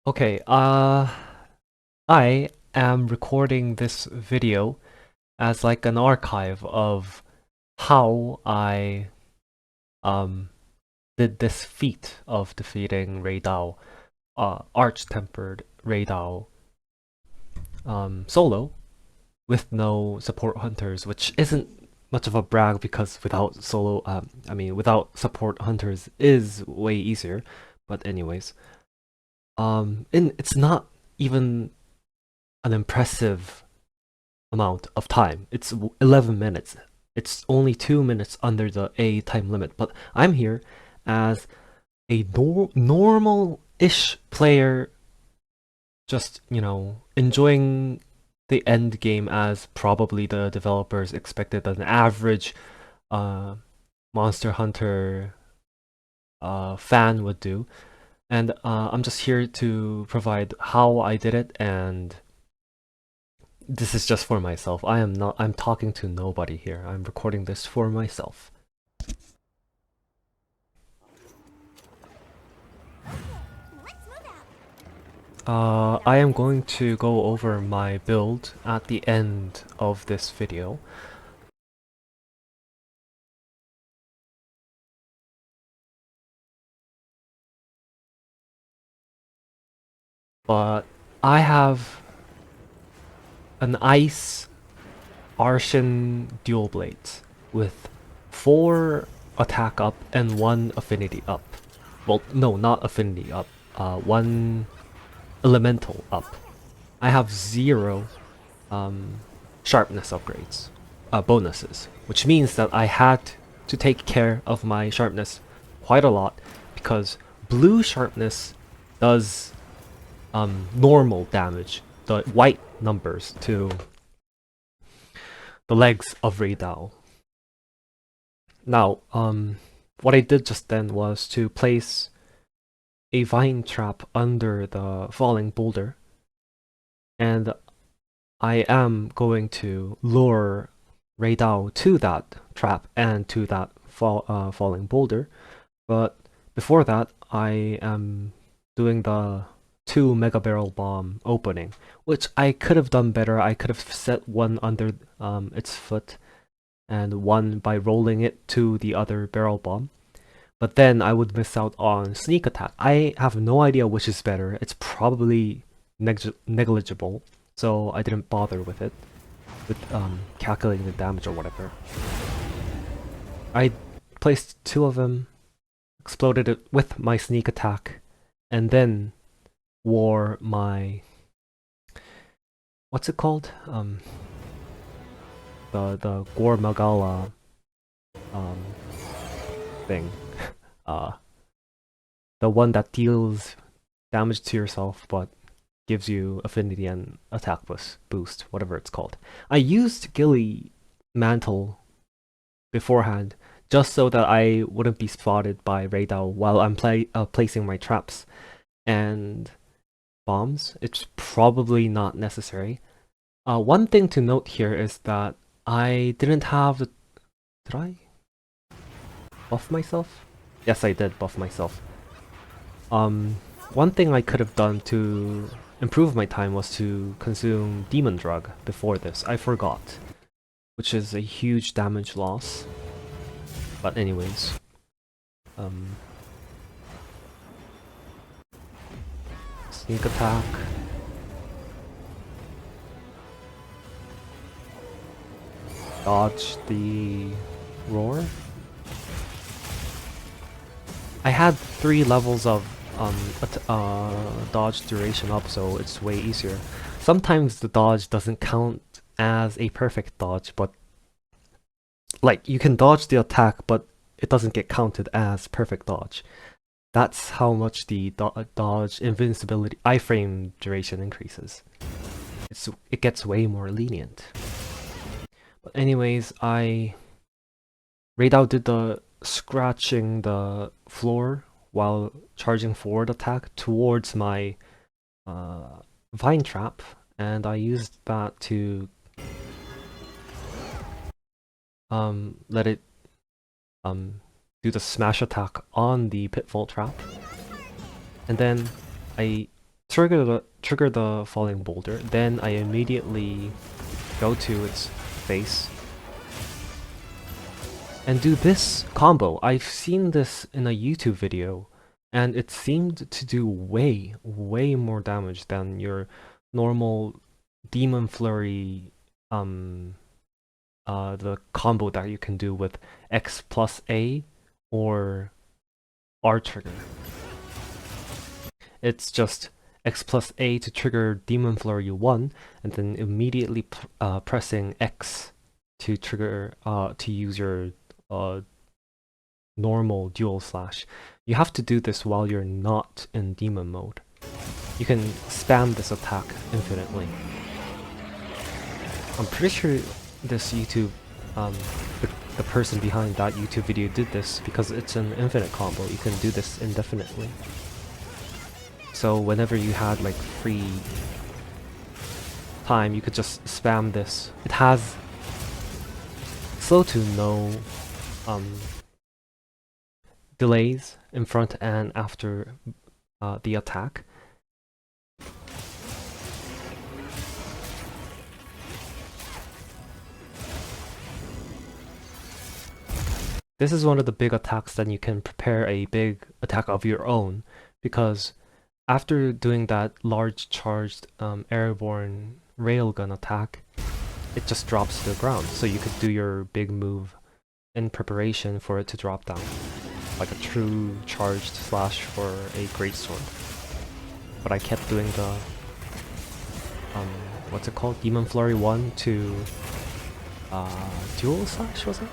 Okay, I am recording this video as like an archive of how I um did this feat of defeating Raidao, Arch-tempered Raidao solo with no support hunters, which isn't much of a brag because without without support hunters is way easier. But anyways, and it's not even an impressive amount of time. It's 11 minutes. It's only 2 minutes under the A time limit, but I'm here as a normal-ish player, just, enjoying the end game as probably the developers expected an average uh, Monster Hunter fan would do. And I'm just here to provide how I did it, and this is just for myself. I'm talking to nobody here. I'm recording this for myself. I am going to go over my build at the end of this video. But I have an Ice Arshan Dual Blades with 4 attack up and 1 affinity up. Well, no, not affinity up. 1 elemental up. I have 0 sharpness upgrades, bonuses, which means that I had to take care of my sharpness quite a lot because blue sharpness does normal damage, the white numbers to the legs of Raidao. Now, what I did just then was to place a vine trap under the falling boulder, and I am going to lure Raidao to that trap and to that falling boulder, but before that, I am doing the 2 Mega Barrel Bomb opening, which I could have done better. I could have set one under its foot and one by rolling it to the other Barrel Bomb, but then I would miss out on Sneak Attack. I have no idea which is better. It's probably negligible, so I didn't bother with it, with calculating the damage or whatever. I placed 2 of them, exploded it with my Sneak Attack, and then wore my... what's it called? The Gore Magala thing. The one that deals damage to yourself but gives you affinity and attack boost, whatever it's called. I used Gilly Mantle beforehand just so that I wouldn't be spotted by Raidao while I'm placing my traps and bombs. It's probably not necessary. One thing to note here is that I didn't have the... Did I buff myself? Yes, I did buff myself. One thing I could have done to improve my time was to consume Demon Drug before this. I forgot, which is a huge damage loss. But anyways, sneak attack. Dodge the roar. I had 3 levels of dodge duration up, so it's way easier. Sometimes the dodge doesn't count as a perfect dodge, but like you can dodge the attack, but it doesn't get counted as perfect dodge. That's how much the dodge invincibility iframe duration increases. It gets way more lenient. But anyways, Raidao did the scratching the floor while charging forward attack towards my vine trap, and I used that to let it do the smash attack on the pitfall trap, and then I trigger the falling boulder, then I immediately go to its face and do this combo. I've seen this in a YouTube video, and it seemed to do way more damage than your normal Demon Flurry, the combo that you can do with X plus A or R trigger. It's just X plus A to trigger Demon Flurry 1, and then immediately pressing X to trigger to use your normal dual slash. You have to do this while you're not in demon mode. You can spam this attack infinitely. I'm pretty sure this YouTube, the person behind that YouTube video did this because it's an infinite combo. You can do this indefinitely. So whenever you had like free time, you could just spam this. It has slow to no delays in front and after the attack. This is one of the big attacks that you can prepare a big attack of your own, because after doing that large charged airborne railgun attack, it just drops to the ground. So you could do your big move in preparation for it to drop down, like a true charged slash for a greatsword. But I kept doing the what's it called? Demon Flurry 1 to dual slash, was it?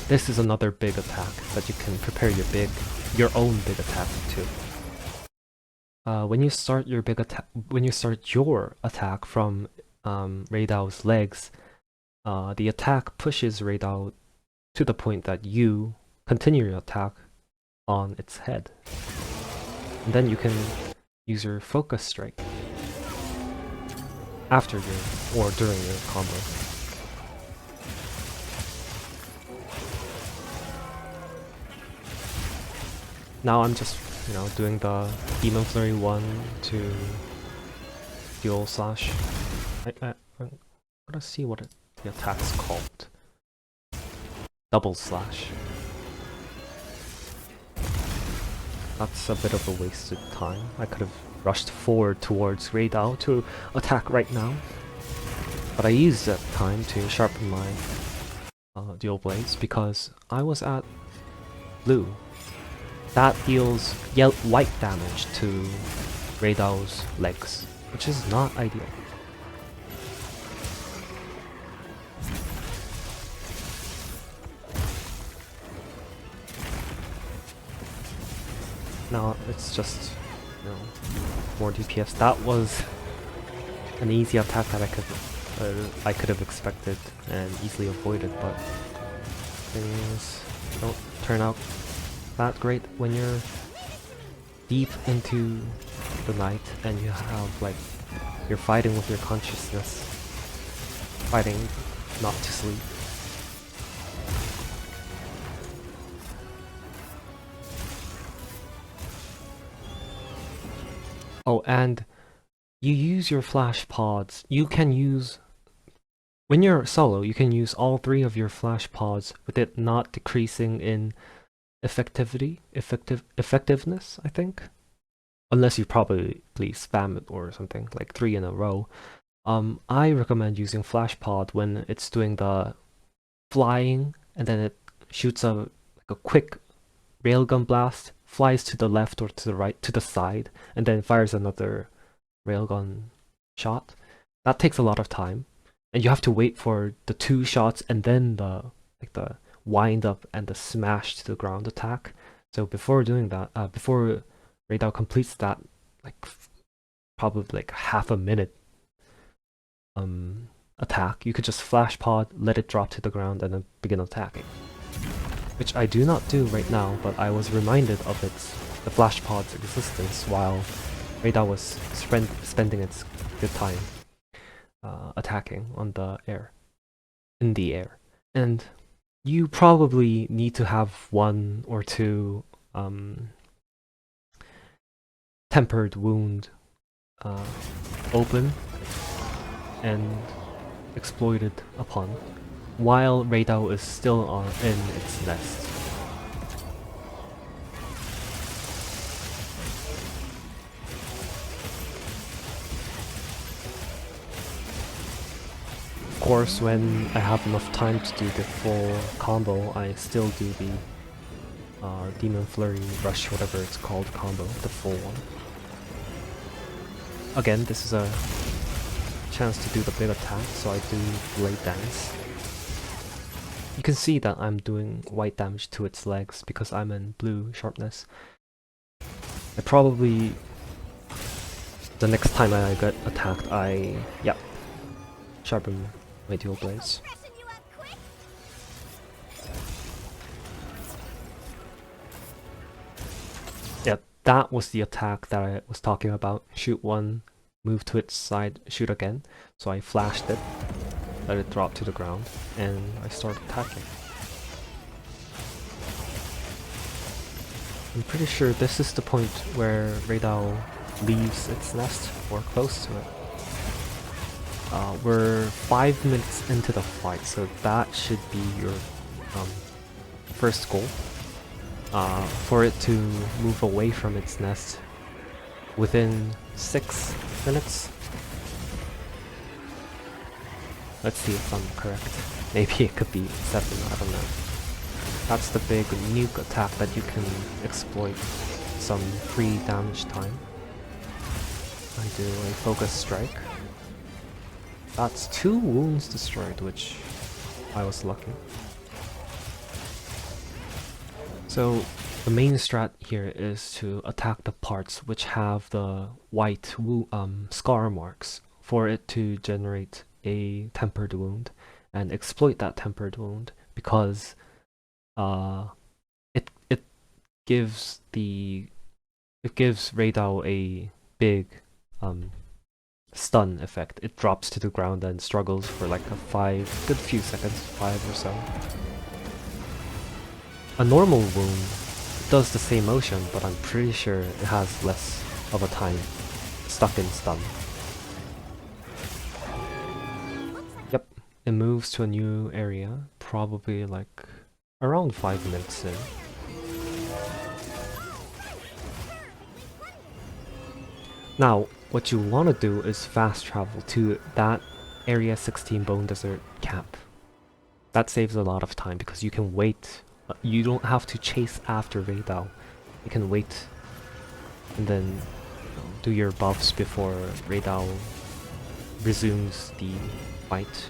This is another big attack that you can prepare your own big attack to. When you start your attack from Reidao's legs, the attack pushes Reidao to the point that you continue your attack on its head. And then you can use your focus strike after or during your combo. Now I'm just, doing the Demon Flurry 1 to dual slash. I'm gonna see what the attack's called. Double slash. That's a bit of a wasted time. I could have rushed forward towards Reidao to attack right now, but I used that time to sharpen my dual blades because I was at blue. That deals white damage to Reidao's legs, which is not ideal. Now it's just, more DPS. That was an easy attack that I could have expected and easily avoided, but things don't turn out that great when you're deep into the night and you have you're fighting with your consciousness, fighting not to sleep. Oh, and you use your flash pods. You can use, when you're solo, you can use all 3 of your flash pods with it not decreasing in effectiveness, I think. Unless you probably spam it or something, like 3 in a row. I recommend using flash pod when it's doing the flying and then it shoots a quick railgun blast, flies to the left or to the right, to the side, and then fires another railgun shot. That takes a lot of time, and you have to wait for the 2 shots and then the wind up and the smash to the ground attack. So before doing that, before Reidao completes that, probably half a minute attack, you could just flash pod, let it drop to the ground, and then begin attacking. Which I do not do right now, but I was reminded of the flash pod's existence while Reidao was spending its good time attacking on the air, in the air. And you probably need to have 1 or 2 tempered wound open and exploited upon, while Raidao is still in its nest. Of course, when I have enough time to do the full combo, I still do the Demon Flurry Rush, whatever it's called, combo, the full one. Again, this is a chance to do the big attack, so I do Blade Dance. You can see that I'm doing white damage to its legs because I'm in blue sharpness. I probably... the next time I get attacked, yep, sharpen my dual blades. Yeah, that was the attack that I was talking about. Shoot one, move to its side, shoot again. So I flashed it, let it drop to the ground, and I started attacking. I'm pretty sure this is the point where Raidao leaves its nest, or close to it. We're 5 minutes into the fight, so that should be your first goal. For it to move away from its nest within 6 minutes. Let's see if I'm correct. Maybe it could be 7, I don't know. That's the big nuke attack that you can exploit some free damage time. I do a focus strike. That's 2 wounds destroyed, which I was lucky. So the main strat here is to attack the parts which have the white scar marks for it to generate a tempered wound and exploit that tempered wound, because it gives Raidao a big stun effect. It drops to the ground and struggles for like a good few seconds, 5 or so. A normal wound does the same motion, but I'm pretty sure it has less of a time stuck in stun. Yep, it moves to a new area, probably like around 5 minutes in. Now, what you want to do is fast travel to that Area 16 Bone Desert camp. That saves a lot of time because you can wait. You don't have to chase after Raidao. You can wait and then do your buffs before Raidao resumes the fight.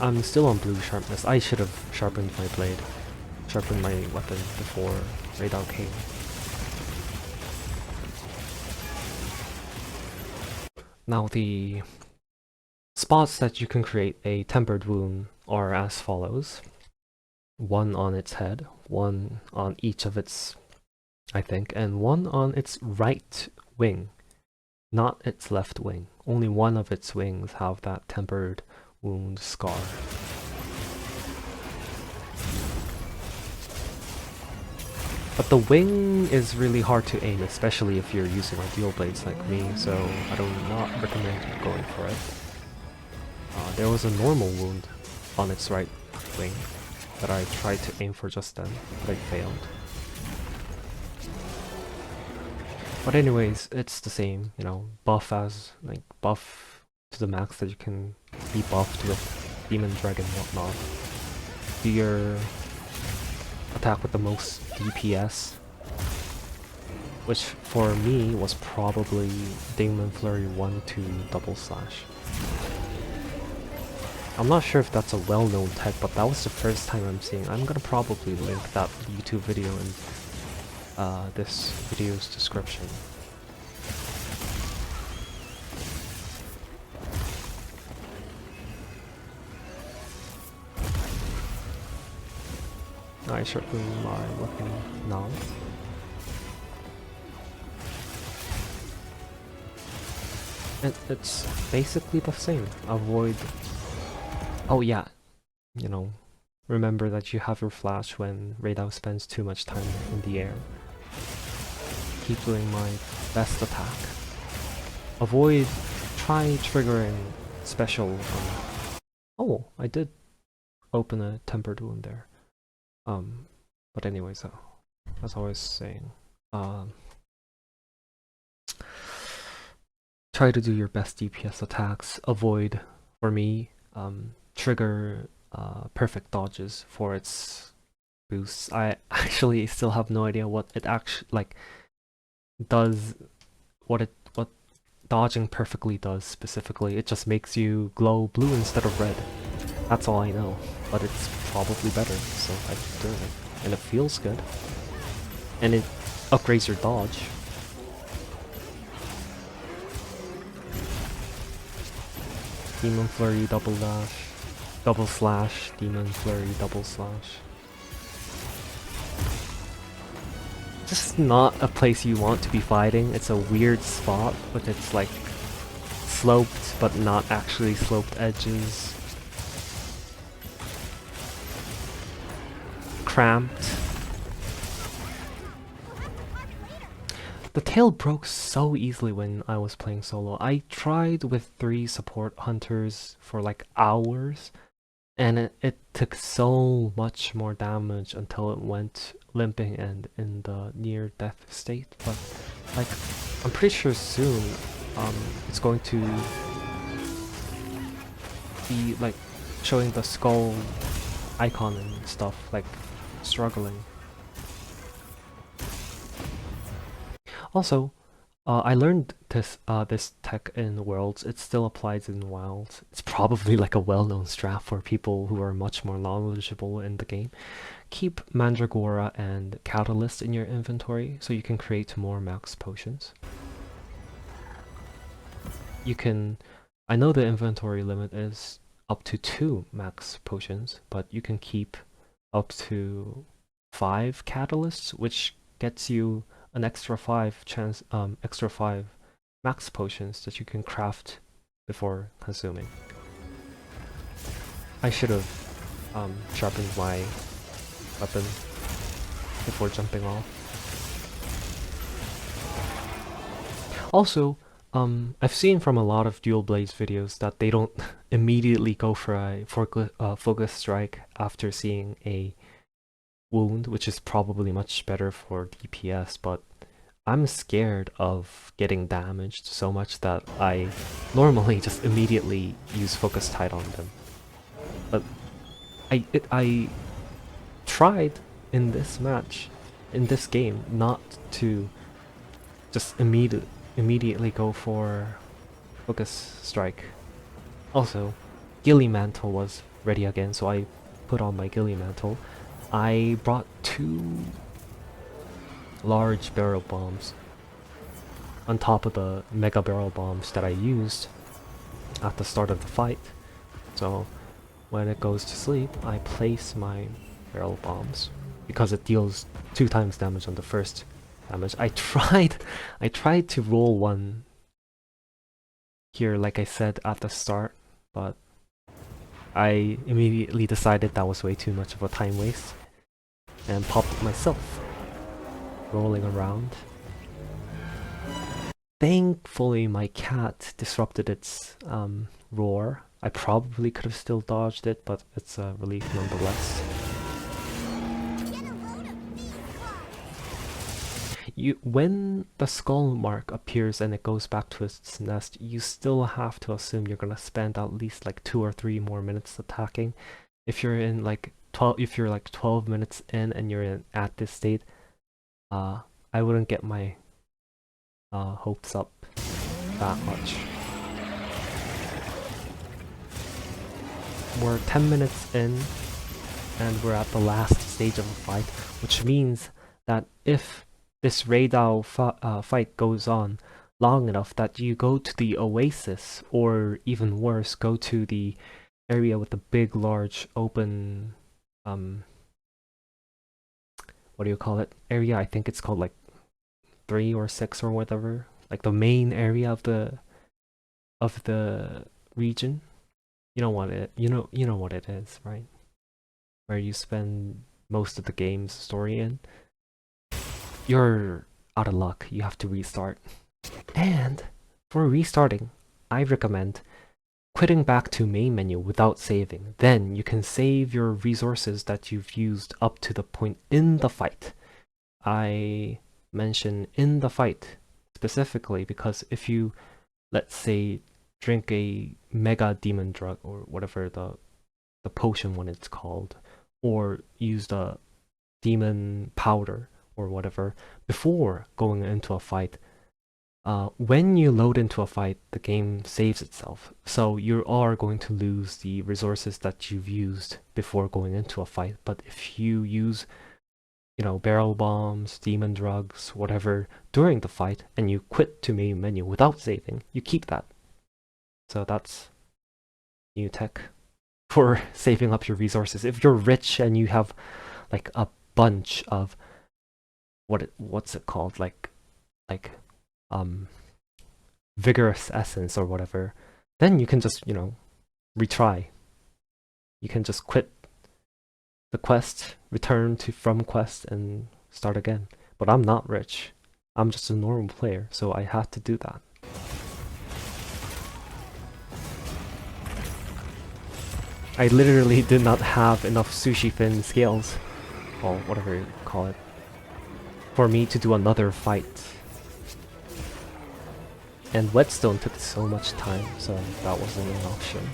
I'm still on blue sharpness. I should have sharpened my blade, sharpened my weapon before Raidao came. Now the spots that you can create a tempered wound are as follows. 1 on its head, 1 on each of its, I think, and 1 on its right wing, not its left wing. Only 1 of its wings have that tempered wound scar. But the wing is really hard to aim, especially if you're using dual blades like me, so I do not recommend going for it. There was a normal wound on its right wing that I tried to aim for just then, but I failed. But anyways, it's the same, you know, buff to the max that you can be buffed with Demon Dragon and whatnot. Do your attack with the most DPS, which for me was probably Demon Flurry 1 to double slash. I'm not sure if that's a well-known tech, but that was the first time I'm seeing. I'm gonna probably link that YouTube video in this video's description. I sharpen my weapon now. And it's basically the same. Avoid... Oh yeah, you know, remember that you have your flash when Raidao spends too much time in the air. keep doing my best attack. Try triggering special. Oh, I did open a tempered wound there. But anyways, as I was saying, try to do your best DPS attacks. Avoid, for me, trigger perfect dodges for its boosts. I actually still have no idea what it actually does. What dodging perfectly does specifically. It just makes you glow blue instead of red. That's all I know, but it's probably better, so I keep doing it. And it feels good. And it upgrades your dodge. Demon Flurry, double dash, double slash, Demon Flurry, double slash. Just not a place you want to be fighting. It's a weird spot with its like sloped but not actually sloped edges. Cramped. The tail broke so easily when I was playing solo. I tried with 3 support hunters for like hours, and it took so much more damage until it went limping and in the near death state. But like, I'm pretty sure soon it's going to be like showing the skull icon and stuff, like struggling. Also, I learned this tech in Worlds. It still applies in Wilds. It's probably like a well-known strat for people who are much more knowledgeable in the game. Keep Mandragora and Catalyst in your inventory so you can create more max potions. You can... I know the inventory limit is up to 2 max potions, but you can keep up to 5 catalysts, which gets you an extra 5 max potions that you can craft before consuming. I should have sharpened my weapon before jumping off. Also, I've seen from a lot of Dual Blades videos that they don't immediately go for a focus strike after seeing a wound, which is probably much better for DPS, but I'm scared of getting damaged so much that I normally just immediately use Focus Tide on them. But I tried in this match, in this game, not to just immediately go for Focus Strike. Also, Ghillie Mantle was ready again, so I put on my Ghillie Mantle. I brought 2 large barrel bombs on top of the mega barrel bombs that I used at the start of the fight. So when it goes to sleep, I place my barrel bombs because it deals 2 times damage on the first damage. I tried to roll one here, like I said at the start, but I immediately decided that was way too much of a time waste and popped it myself, rolling around. Thankfully, my cat disrupted its roar. I probably could have still dodged it, but it's a relief nonetheless. When the skull mark appears and it goes back to its nest, you still have to assume you're gonna spend at least like 2 or 3 more minutes attacking. If you're in like 12 minutes in and you're at this state, I wouldn't get my hopes up that much. We're 10 minutes in and we're at the last stage of the fight, which means that if this Raidao fight goes on long enough that you go to the Oasis, or even worse, go to the area with the big, large, open, what do you call it? Area, I think it's called like 3 or 6 or whatever. Like the main area of the region. You know what it is, right? Where you spend most of the game's story in. You're out of luck, you have to restart. And for restarting, I recommend quitting back to main menu without saving. Then you can save your resources that you've used up to the point in the fight. I mention in the fight specifically because if you, let's say, drink a mega demon drug or whatever the potion one it's called, or use the demon powder or whatever before going into a fight, when you load into a fight, the game saves itself. So you are going to lose the resources that you've used before going into a fight. But if you use, barrel bombs, demon drugs, whatever, during the fight, and you quit to main menu without saving, you keep that. So that's new tech for saving up your resources. If you're rich and you have like a bunch of what's it called, like vigorous essence or whatever, then you can just retry. You can just quit the quest, return to from quest, and start again. But I'm not rich. I'm just a normal player, so I had to do that. I literally did not have enough sushi fin scales, or whatever you call it, for me to do another fight. And Whetstone took so much time, so that wasn't an option.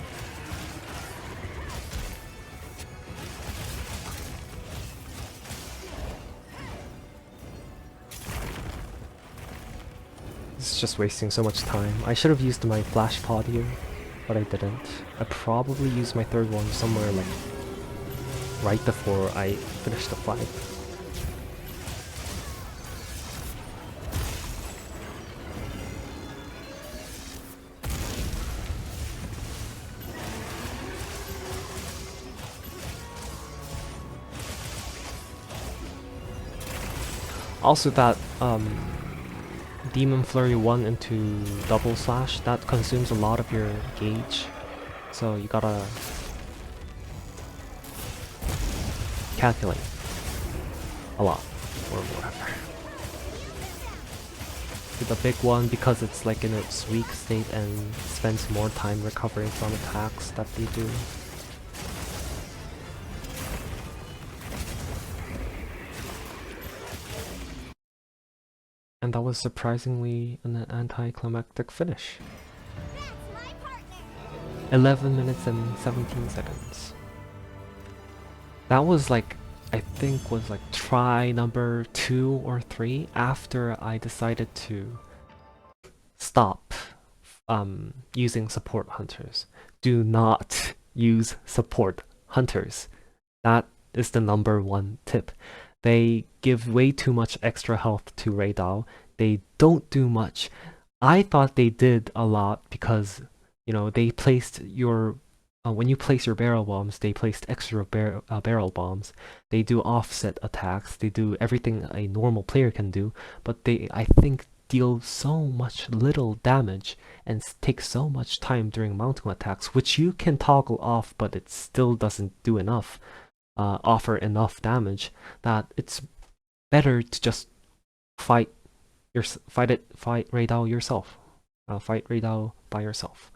It's just wasting so much time. I should have used my flash pod here, but I didn't. I probably used my third one somewhere like right before I finished the fight. Also that Demon Flurry 1 into double slash, that consumes a lot of your gauge, so you gotta calculate a lot, or whatever. The big one, because it's like in its weak state and spends more time recovering from attacks that they do. And that was surprisingly an anticlimactic finish. 11 minutes and 17 seconds. That was like, I think was like try number 2 or 3 after I decided to stop using support hunters. Do not use support hunters. That is the number 1 tip. They give way too much extra health to Raidao. They don't do much. I thought they did a lot because, they placed your... when you place your barrel bombs, they placed extra barrel bombs. They do offset attacks. They do everything a normal player can do. But they, I think, deal so much little damage and take so much time during mounting attacks, which you can toggle off, but it still doesn't do enough. Offer enough damage that it's better to just fight Raidao yourself. Fight Raidao by yourself.